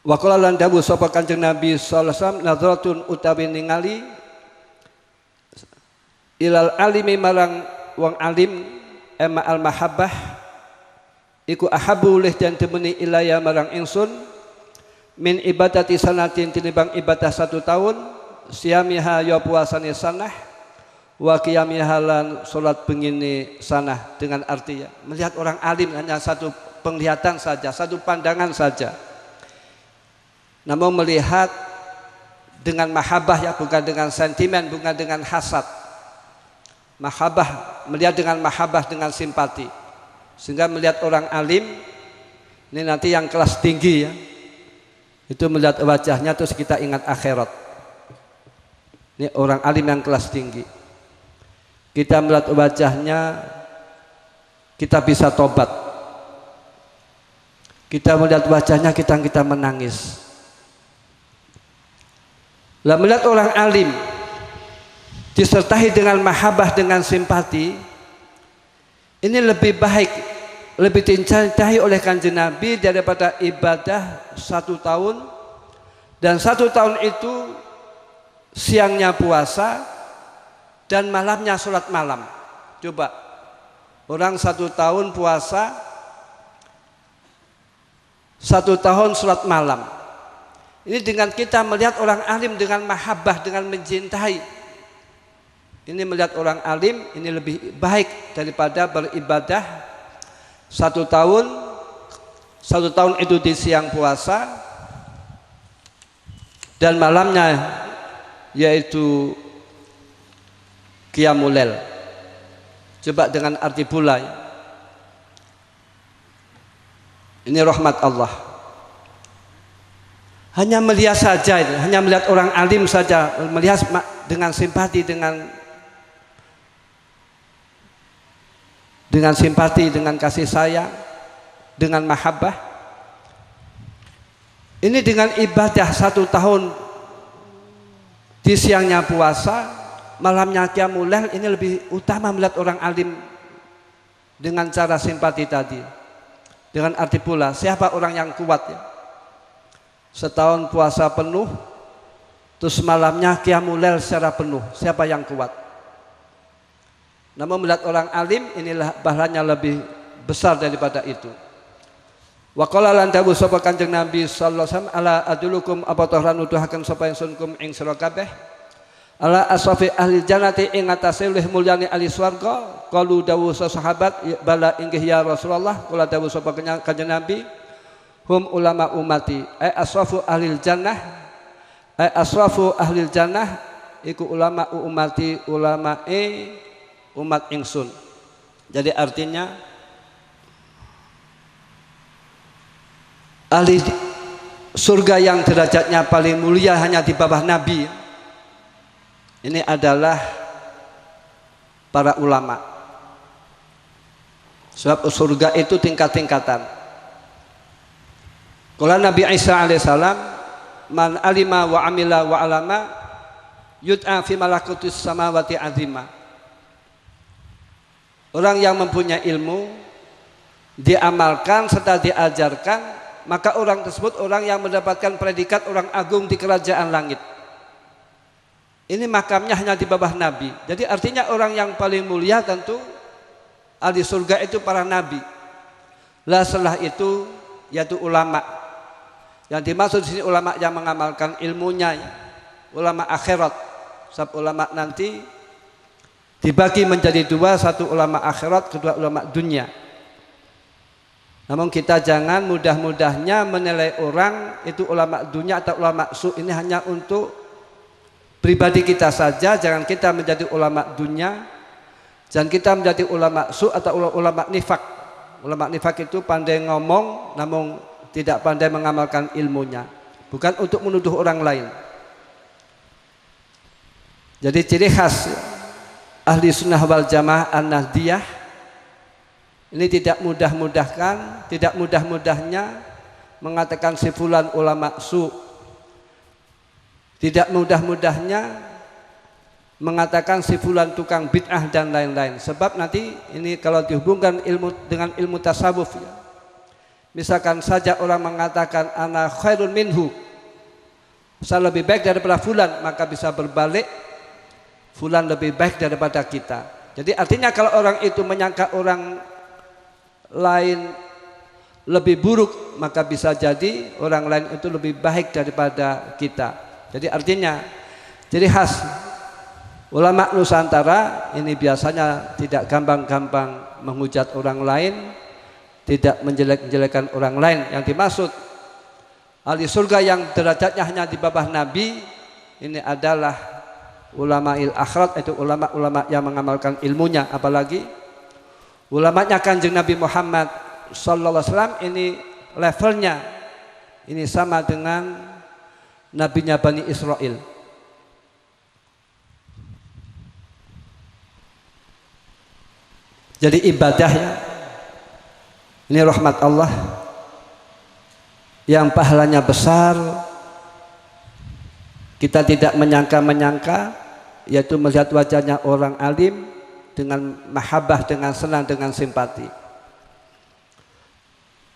Wa qala lan dawuh sapa Kanjeng Nabi sallallahu alaihi wasallam, nadratun utawi ningali ilal alimi marang wong alim ema al mahabbah iku ahabu lih dan temeni ilaya marang ingsun min ibadati sanatin tinimbang ibadah 1 tahun siyamiha ya puasane sanah wa qiyamiha lan salat bengine sanah, dengan arti melihat orang alim hanya satu penglihatan saja, satu pandangan saja, namun melihat dengan mahabbah ya, bukan dengan sentimen, bukan dengan hasad. Mahabbah, melihat dengan mahabbah, dengan simpati, sehingga melihat orang alim ini nanti yang kelas tinggi ya, itu melihat wajahnya terus kita ingat akhirat. Ini orang alim yang kelas tinggi, kita melihat wajahnya kita bisa tobat, kita melihat wajahnya kita menangis. Lah melihat orang alim disertai dengan mahabbah, dengan simpati, ini lebih baik, lebih dicintai oleh Kanjeng Nabi daripada ibadah 1 tahun, dan 1 tahun itu siangnya puasa dan malamnya sholat malam. Coba orang 1 tahun puasa, 1 tahun sholat malam. Ini dengan kita melihat orang alim dengan mahabbah, dengan mencintai. Ini melihat orang alim ini lebih baik daripada beribadah 1 tahun. 1 tahun itu di siang puasa dan malamnya yaitu qiyamul lail. Coba dengan arti pula, ini rahmat Allah. Hanya melihat saja, hanya melihat orang alim saja, melihat dengan simpati, dengan simpati, dengan kasih sayang, dengan mahabbah. Ini dengan ibadah 1 tahun di siangnya puasa, malamnya qiyamul lail, ini lebih utama melihat orang alim dengan cara simpati tadi. Dengan arti pula, siapa orang yang kuat ya? Setahun puasa penuh, terus malamnya qiyamul lail secara penuh, siapa yang kuat? Namun melihat orang alim inilah pahalanya lebih besar daripada itu. Wa qala lan dawuh sapa Kanjeng Nabi sallallahu alaihi wasallam, ala adulukum apa tahran nuduhaken sapa ingsunkum ing sira kabeh ala asrafi ahli jannati ing atase luwih mulyane ahli swarga. Qalu dawuh sahabat, bala inggih ya Rasulullah. Kula dawuh sapa Kanjeng Nabi, hum ulama umati ay asrafu ahli jannah, ay asrafu ahli jannah iku ulama umati, ulama umat ingsun. Jadi artinya ahli surga yang derajatnya paling mulia hanya di bawah Nabi, ini adalah para ulama. Sebab surga itu tingkat-tingkatan. Kalau Nabi Isa alaihissalam, man alima wa amila wa alama yud'a fi malakutis samawati azima. Orang yang mempunyai ilmu, diamalkan serta diajarkan, maka orang tersebut orang yang mendapatkan predikat orang agung di kerajaan langit. Ini makamnya hanya di bawah Nabi. Jadi artinya orang yang paling mulia tentu ahli surga itu para nabi. Lah setelah itu yaitu ulama. Yang dimaksud di sini ulama yang mengamalkan ilmunya, ulama akhirat. Sebab ulama nanti dibagi menjadi 2, satu ulama akhirat, kedua ulama dunia. Namun kita jangan mudah-mudahnya menilai orang itu ulama dunia atau ulama su, ini hanya untuk pribadi kita saja, jangan kita menjadi ulama dunia, jangan kita menjadi ulama su atau ulama nifak. Ulama nifak itu pandai ngomong namun tidak pandai mengamalkan ilmunya, bukan untuk menuduh orang lain. Jadi ciri khas ahli sunnah wal jamaah an-nahdiyah ini tidak mudah-mudahnya mengatakan si fulan ulama su, tidak mudah-mudahnya mengatakan si fulan tukang bid'ah dan lain-lain. Sebab nanti ini kalau dihubungkan ilmu dengan ilmu tasawuf ya. Misalkan saja orang mengatakan ana khairun minhu, saya lebih baik daripada fulan, maka bisa berbalik fulan lebih baik daripada kita. Jadi artinya kalau orang itu menyangka orang lain lebih buruk, maka bisa jadi orang lain itu lebih baik daripada kita. Jadi artinya ciri khas ulama Nusantara ini biasanya tidak gampang-gampang menghujat orang lain, tidak menjelek-jelekan orang lain. Yang dimaksud ahli surga yang derajatnya hanya di bawah Nabi ini adalah ulama'il akhirat, itu ulama-ulama yang mengamalkan ilmunya. Apalagi ulamanya Kanjeng Nabi Muhammad sallallahu alaihi wasallam ini levelnya ini sama dengan nabinya Bani Israel. Jadi ibadahnya ini rahmat Allah yang pahalanya besar. Kita tidak menyangka-menyangka, yaitu melihat wajahnya orang alim dengan mahabbah, dengan senang, dengan simpati.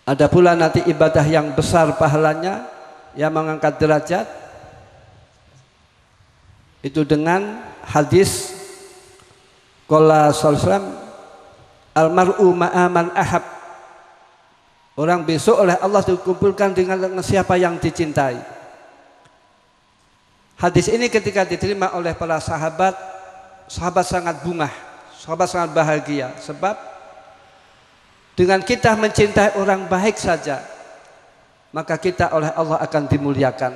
Ada pula nanti ibadah yang besar pahalanya yang mengangkat derajat itu dengan hadis qala sallallahu almar'u ma'aman ahab, orang besok oleh Allah dikumpulkan dengan siapa yang dicintai. Hadis ini ketika diterima oleh para sahabat, sahabat sangat bungah, sahabat sangat bahagia. Sebab dengan kita mencintai orang baik saja, maka kita oleh Allah akan dimuliakan.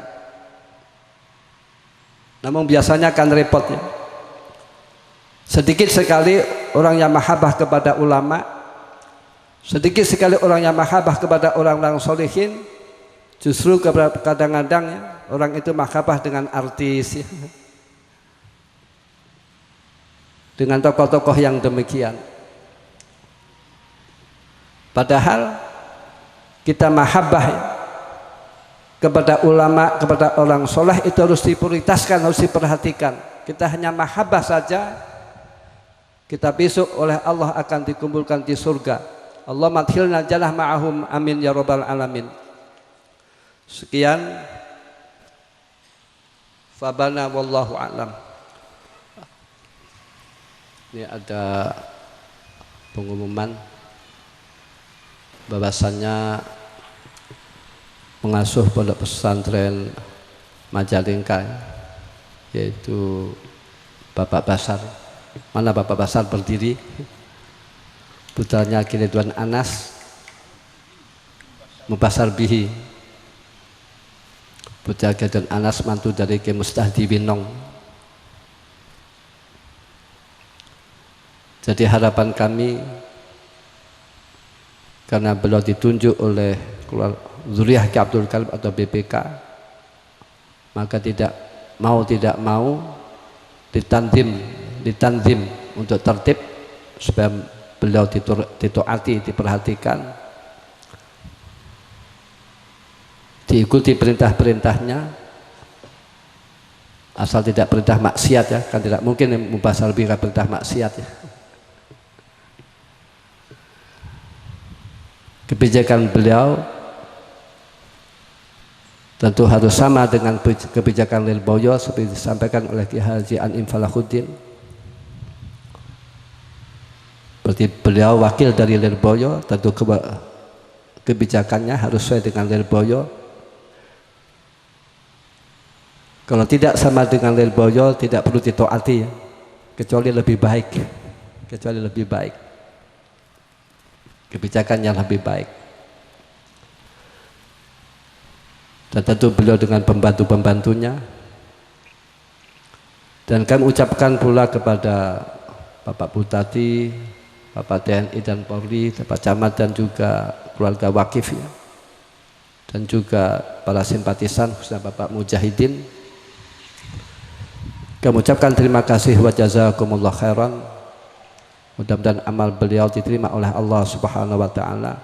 Namun biasanya kan repotnya, sedikit sekali orang yang mahabbah kepada ulama, sedikit sekali orang yang mahabbah kepada orang-orang solehin. Justru kadang-kadang orang itu mahabbah dengan artis ya, dengan tokoh-tokoh yang demikian. Padahal kita mahabbah kepada ulama, kepada orang soleh itu harus diprioritaskan, harus diperhatikan. Kita hanya mahabbah saja, kita besok oleh Allah akan dikumpulkan di surga. Allah madkhilna jannah ma'ahum, amin ya rabbal alamin. Sekian, fabana wallahu a'lam. Ini ada pengumuman bahwasannya pengasuh pondok pesantren Majalengka, yaitu Bapak Basar. Mana Bapak Basar berdiri? Putranya Kiai Ridwan Anas Mubasar Bihi, putra Kiai Ridwan Anas, mantu dari Kiai Mustahdi Winong. Jadi harapan kami, karena beliau ditunjuk oleh Zuriyah Ki Abdul Karim atau BPK, maka tidak mau ditanzim untuk tertib supaya beliau ditaati, diperhatikan, diikuti perintah-perintahnya, asal tidak perintah maksiat ya, kan tidak mungkin Mubasar Bihi perintah maksiat ya. Kebijakan beliau tentu harus sama dengan kebijakan Lirboyo seperti disampaikan oleh Ki Haji An'im Falahuddin. Berarti beliau wakil dari Lirboyo, tentu kebijakannya harus sesuai dengan Lirboyo. Kalau tidak sama dengan Lirboyo tidak perlu ditaati ya, kecuali lebih baik. Kebijakan yang lebih baik. Dan tentu beliau dengan pembantu-pembantunya Dan kami ucapkan pula kepada Bapak Bupati, Bapak TNI dan Polri, Bapak Camat dan juga keluarga wakif ya. Dan juga para simpatisan khususnya Bapak Mujahidin. Kami ucapkan terima kasih wa jazakumullah khairan. Mudah-mudahan amal beliau diterima oleh Allah Subhanahu wa taala.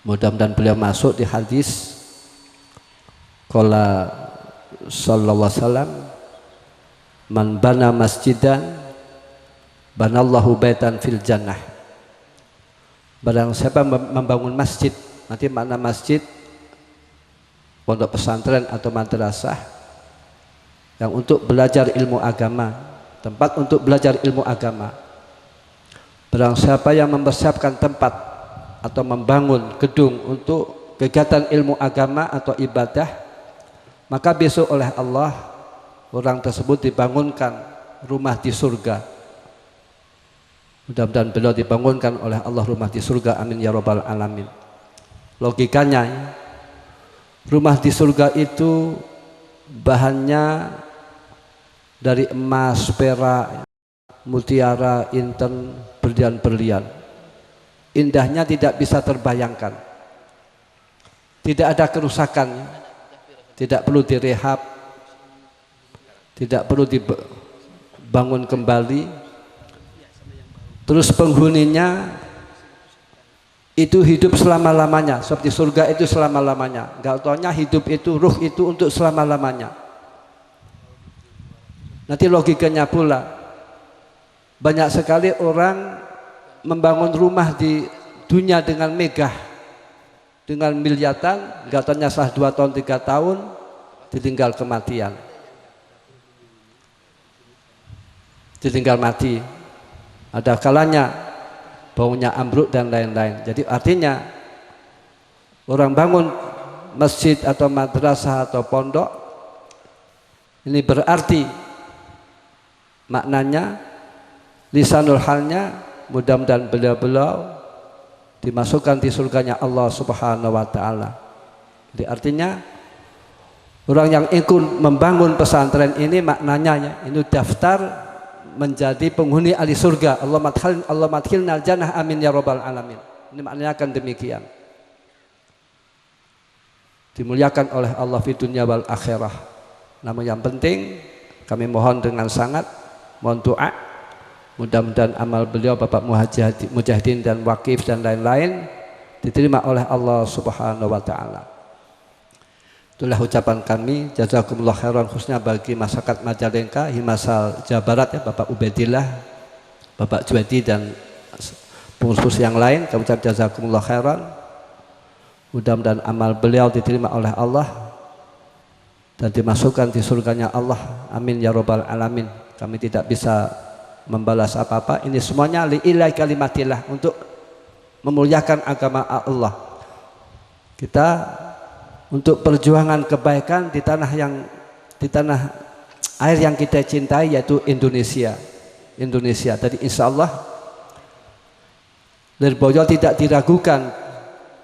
Mudah-mudahan beliau masuk di hadis qala sallallahu alaihi wasallam, man bana masjidan banallahu baitan fil jannah. Barang siapa membangun masjid, nanti makna masjid pondok pesantren atau madrasah yang untuk belajar ilmu agama, tempat untuk belajar ilmu agama. Barang siapa yang mempersiapkan tempat atau membangun gedung untuk kegiatan ilmu agama atau ibadah, maka besok oleh Allah orang tersebut dibangunkan rumah di surga. Mudah-mudahan beliau dibangunkan oleh Allah rumah di surga, amin ya rabbal alamin. Logikanya, rumah di surga itu bahannya dari emas, perak, mutiara, inten, berlian-berlian. Indahnya tidak bisa terbayangkan. Tidak ada kerusakan, tidak perlu direhab, tidak perlu dibangun kembali. Terus penghuninya itu hidup selama-lamanya, seperti surga itu selama-lamanya. Enggak taunya hidup itu, ruh itu untuk selama-lamanya. Nanti logikanya pula, banyak sekali orang membangun rumah di dunia dengan megah, dengan miliatan, enggak taunya sah 2 tahun 3 tahun ditinggal kematian, ditinggal mati. Ada kalanya baunya ambruk dan lain-lain. Jadi artinya orang bangun masjid atau madrasah atau pondok ini berarti maknanya, lisanul halnya, mudah-mudahan beliau-beliau dimasukkan di surganya Allah Subhanahu wa taala. Jadi artinya orang yang ikut membangun pesantren ini maknanya ini daftar menjadi penghuni ahli surga. Allah madkhilnal jannah, amin ya rabbal alamin. Ini maknanya akan demikian. Dimuliakan oleh Allah di dunia wal akhirah. Namun yang penting kami mohon dengan sangat, mohon doa, mudah-mudahan amal beliau Bapak Mujahidin dan Wakif dan lain-lain diterima oleh Allah Subhanahu wa taala. Itulah ucapan kami, jazakumullah khairan, khususnya bagi masyarakat Majalengka, Himasal Jawa Barat ya, Bapak Ubaidillah, Bapak Juwadi dan pengurus yang lain. Kami ucap jazakumullah khairan. Mudah-mudahan amal beliau diterima oleh Allah dan dimasukkan di surganya Allah, amin ya rabbal alamin. Kami tidak bisa membalas apa-apa. Ini semuanya li'illahi kalimatillah, untuk memuliakan agama Allah. Kita untuk perjuangan kebaikan di tanah air yang kita cintai, yaitu Indonesia. Jadi insya Allah Lirboyo tidak diragukan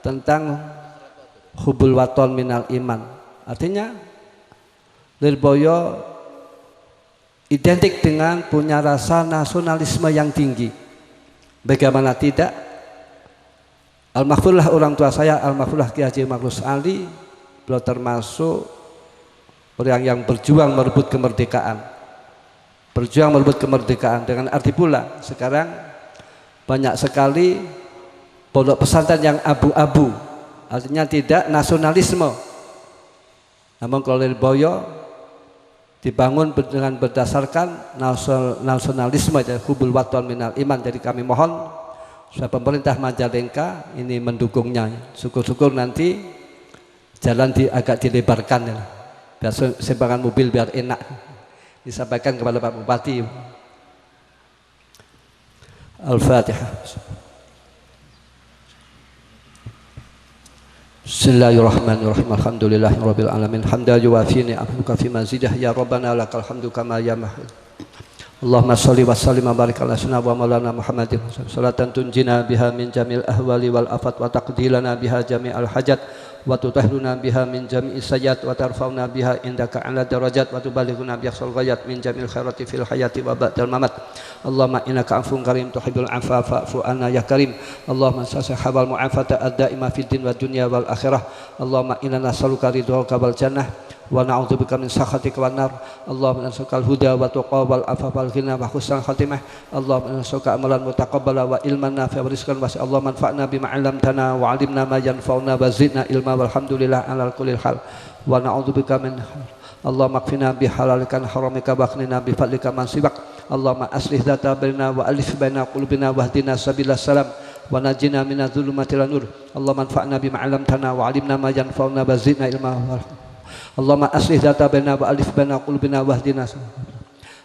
tentang hubul waton minal iman. Artinya Lirboyo identik dengan punya rasa nasionalisme yang tinggi. Bagaimana tidak? Al-Mahfurlah orang tua saya, Al-Mahfurlah Ki Haji Makrus Ali, beliau termasuk orang yang berjuang merebut kemerdekaan. Berjuang merebut kemerdekaan dengan arti pula sekarang banyak sekali pondok pesantren yang abu-abu, artinya tidak nasionalisme. Namun kalau Lirboyo dibangun dengan berdasarkan nasionalisme, hubul waton minal iman. Jadi kami mohon supaya pemerintah Majalengka ini mendukungnya. Syukur-syukur nanti jalan agak dilebarkan ya, biar simpangan mobil biar enak. Disampaikan kepada Pak Bupati. Al-Fatihah. Bismillahirrahmanirrahim. Alhamdulillahirabbil alamin. Hamdan yuwafi ni'amahu fi mazidah ya rabbana lakal hamdu kama yamah. Allahumma sholli wa sallim wa barik ala sayyidina wa maulana Muhammadin salatan tunjina biha min jamil ahwali wal afat wa taqdilana biha jami'al hajat wa tutahhiruna biha min jami'is sayyiat wa tarfa'una biha indaka ala darajat wa tubalighuna bi aqsal ghayat min jamil khairati fil hayati wa ba'dal mamat. Allahumma innaka afuwwun karim tuhibbul afwa fa'fu anna ya karim. Allahumma sahhabal mu'afata ad-da'ima fid din wad dunya wal akhirah. Allahumma inna nas'aluka ridhaka wal jannah wa na'udzubika min sakhatika wan nar. Allahumma nas'aluka al-huda wa tuqa wal afafa wal ghina wa husnal khatimah. Allahumma nas'aluka amalan mutaqabbala wa ilman nafi'a wa rizqan wasi'a. Allahumma anfa'na bima 'allamtana wa 'allimna ma yanfa'una wa zidna ilma walhamdulillah 'ala kulli hal. Wa na'udzubika min Allahumma qfina bi halalika haramika wa qina bi fadlika man sibak. Allahumma aslih dzata bainana wa alif baina qulubina wahdina sabilas salam wa najina minadz dzulumatil nur. Allahumma anfa'na bima 'allamtana wa 'allimna ma yanfa'una wa zidna ilma. Allahumma aslih dzata bainana wa alif baina qulubina wahdina.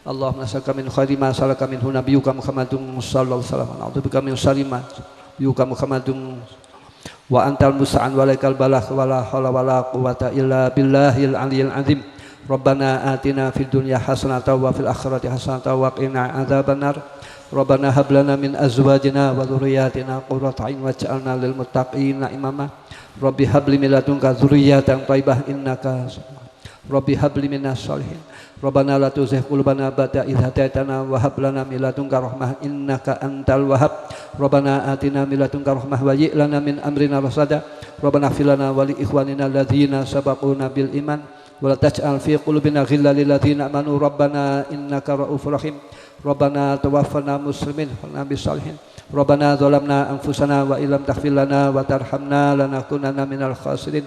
Allahumma nas'aluka min khairi ma salaka minhu nabiyyuka Muhammadun sallallahu alaihi wasallam. A'udzubika min syarri ma nabiyyuka Muhammadun wa antal musta'an wa alaikal balagh wa la haula wa la quwwata illa billahil aliyyil azim. Rabbana atina fid dunya hasanatan wa fil akhirati hasanatan wa qina adzabannar. Rabbana hab lana min azwajina wa dhurriyyatina qurrata a'yun waj'alna lil muttaqina imama. Rabbi habli min ladunka dzurriyyatan thayyibah innaka Rabbi habli minas sholihin. Rabbana la tuzigh qulubana ba'da idh hadaitana wa hab lana min ladunka rahmah innaka antal wahhab. Rabbana atina min ladunka rahmah wa hayyi' lana min amrina rasada. Rabbana ighfir lana wa li ikhwanina alladzina sabaquna bil iman wa la taj'al fi qulubina ghillan lil ladzina amanu rabbana innaka ra'ufur rahim. Rabbana tawaffana muslimin wa nabiyis sholihin. Rabbana zalamna anfusana wa illam taghfir lana wa tarhamna lanakunanna minal khasirin.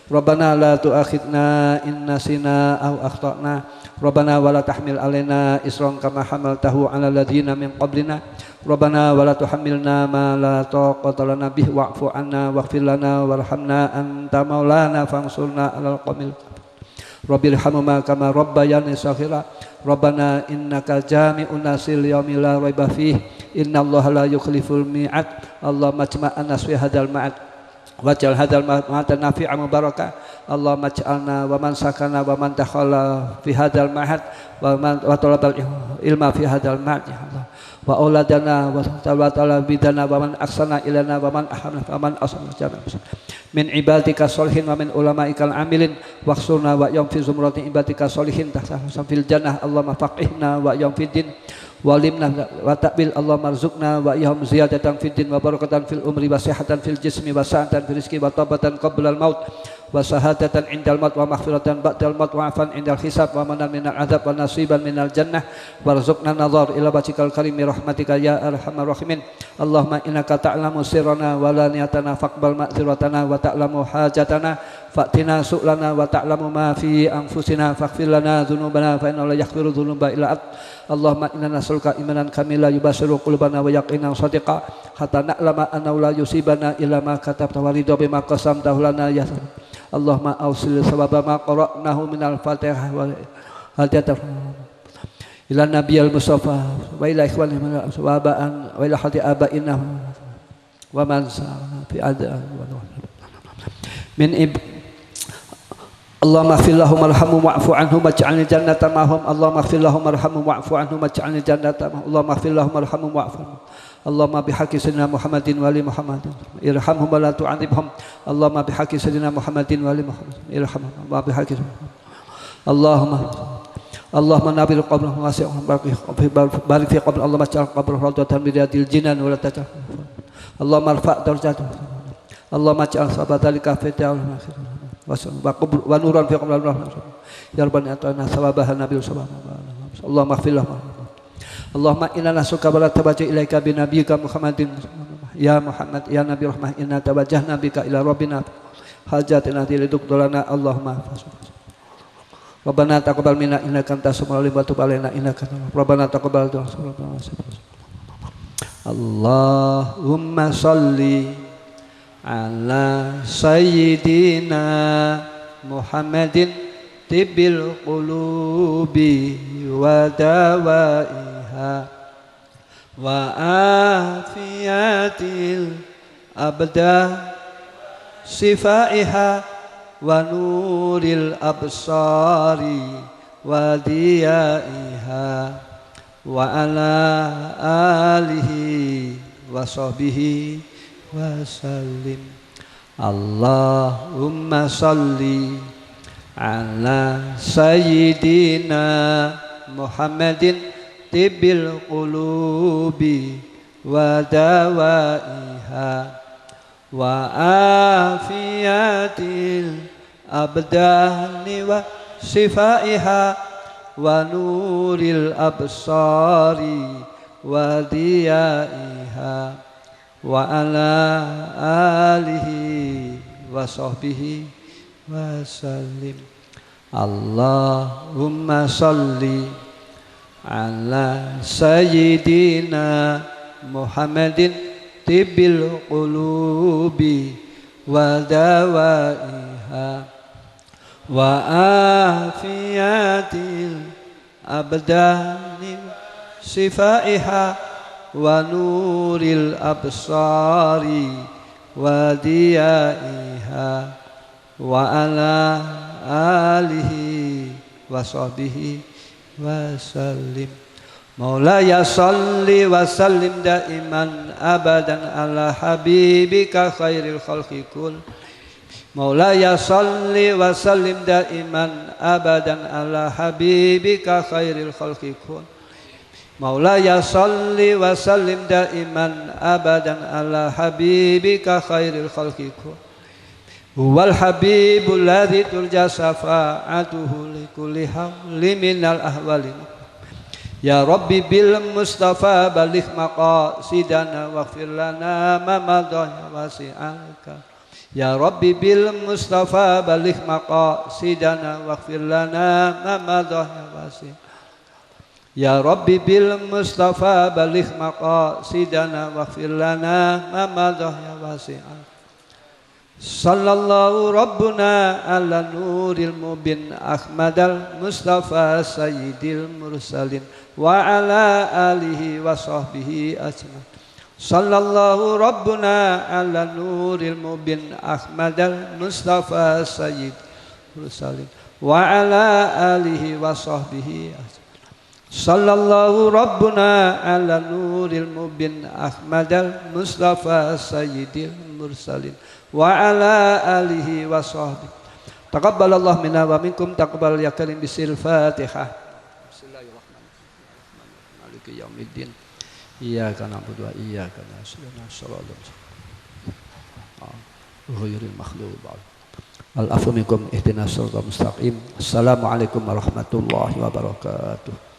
Rabbana la tu'akhidna in nasina aw akhtana. Rabbana wa la tahmil alaina isran kama hamaltahu 'alal ladzina min qablina. Rabbana wa la tuhammilna ma la taqata lana bihi wa'fu 'anna waghfir lana warhamna anta maulana fansurna 'alal qaumil Rabbiirhamhuma kama rabbayani shaghira. Rabbana innaka jami'un nasil yaumil la raiba fihi innallaha la yukhliful mi'ad. Allahumma ijma'na fi hadzal ma'ad waj'al hadzal ma'ad nafi'an mubarakah. Allahumma ij'alna wa man sakana wa man dakhala fi hadzal ma'ad wa talabal ilma fi hadzal ma'ad ya Allah. Wa auladana wa talabidana wa man ahsana ilana wa man ahana wa man asana jami'a min ibadika sholihin wa min ulama'ikal amilin waqsurna wa yawm fi zumrati ibadika sholihin tahsahum fil jannah. Allahumma faqihna wa yawm fid din walimna wa ta'bil. Allahumma arzuqna wa yahum ziyadatan fid din wa barakatan fil umri wa sihatan fil jismi wa sa'atan fil rizqi wa tabatan qabla al maut wa sahadatan indal maut wa maghfiratan ba'dal maut wa afan indal hisab wa manan minal azab wa nasiban minal jannah warzuqna nazar ila wajhikal karim rahmatika ya arhamar rahimin. Allahumma innaka ta'lamu sirrana wa la niyatana faqbal ma'dziratana wa ta'lamu hajatana fa'tina su'lana wa ta'lamu ma fi anfusina faghfir lana dzunubana fa innahu la yaghfiru dzunuba illa ant. Allahumma inna nas'aluka imanan kamila yubashiru qulubana wa yaqinan shadiqa hatta na'lama annahu la yusibana illa ma katabta wa ridha bima qasamtahu lana ya Allahumma awsil sababa ma qara'nahu minal fatihah wa hadiyatul ila nabiyil mustafa wa ila ikhwani wa ba'an wa ila hadi abaina wa man sa'ana fi adha min Allahumma ighfir lahum warhamhum wa'fu anhum waj'alni jannatan ma'hum. Allahumma ighfir lahum warhamhum wa'fu anhum waj'alni jannatan ma'hum. Allahumma ighfir lahum warhamhum wa'fu anhum. Allahumma bihaqqi sayyidina Muhammadin wa ali Muhammadin irhamhum wa la tu'adzibhum. Allahumma bihaqqi sayyidina Muhammadin wa ali Muhammadin irhamhum wa bihaqqi Allahumma nabil qabrahum wasi'hum barik fi qabr. Allahumma ij'al qabrahum rawdatan min riyadil jinan wa la taj'al. Allahumma irfa' darajatahum. Allahumma ij'al sabadalika fi ta'ala wa nuran fi qabr ya rabbana atana sawabahan nabiy sallallahu. Allahumma ighfir lahum. Allahumma inna nas'aluka wa tabattu ilaika bi nabiyyika Muhammadin ya Muhammad ya nabi rahmah inna tawajjahna bika ila rabbina hajatina lidukturana. Allahumma Rabbana taqabbal minna innaka antas samiul alim wa tub alaina innaka Rabbana taqabbal du'a. Allahumma shalli ala sayyidina Muhammadin tibbil qulubi wa dawaiha wa afiyatil abda sifaiha wa nuril absari wa diyaiha wa ala alihi wa sahbihi wa sallim. Allahumma salli ala sayyidina Muhammadin tibbil qulubi wa dawaiha wa afiyatil abdani wa sifaiha wa nuril absari wa diyaiha wa ala alihi wa sahbihi wa sallim. Allahumma salli ala sayyidina Muhammadin tibbil qulubi wa dawaiha wa afiyatil abdani sifaiha wa nuril absari wa diyaiha wa ala alihi wa sahbihi wa sallim. Maulaya salli wa sallim daiman abadan ala habibika khairil khalqi kull. Maulaya salli wa sallim daiman abadan ala habibika khairil khalqi kull. Maulaya salli wa sallim daiman abadan ala habibika khairil khalqi kull. Huwal habibul ladzi turja syafa'atuhu likulli hawli minal ahwali. Ya Rabbi bil Mustafa baligh maqasidana waghfir lana ma madha wasi'aka. Ya Rabbi bil Mustafa baligh maqasidana waghfir lana ma madha wasi'aka. Ya Rabbi bil Mustafa baligh maqasidana waghfir lana ma madha wasi'aka. Sallallahu Rabbuna ala nuril mubin Ahmadal Mustafa Sayyidil Mursalin wa ala alihi wa sahbihi ajma'in. Sallallahu Rabbuna ala nuril mubin Ahmadal Mustafa Sayyidil Mursalin wa ala alihi wa sahbihi ajma'in. Sallallahu Rabbuna ala nuril mubin Ahmadal Mustafa Sayyidil Mursalin wa ala alihi wa sahbihi. Taqabbalallahu minna wa minkum. Taqabbal ya karim bisil Fatihah. Bismillahirrahmanirrahim. Maliki yaumiddin. Iyyaka na'budu wa iyyaka nasta'in. Shiratal ghairil maghdubi 'alaihim. Al-afwu minkum ihdinas siratal mustaqim. Assalamualaikum warahmatullahi wabarakatuh.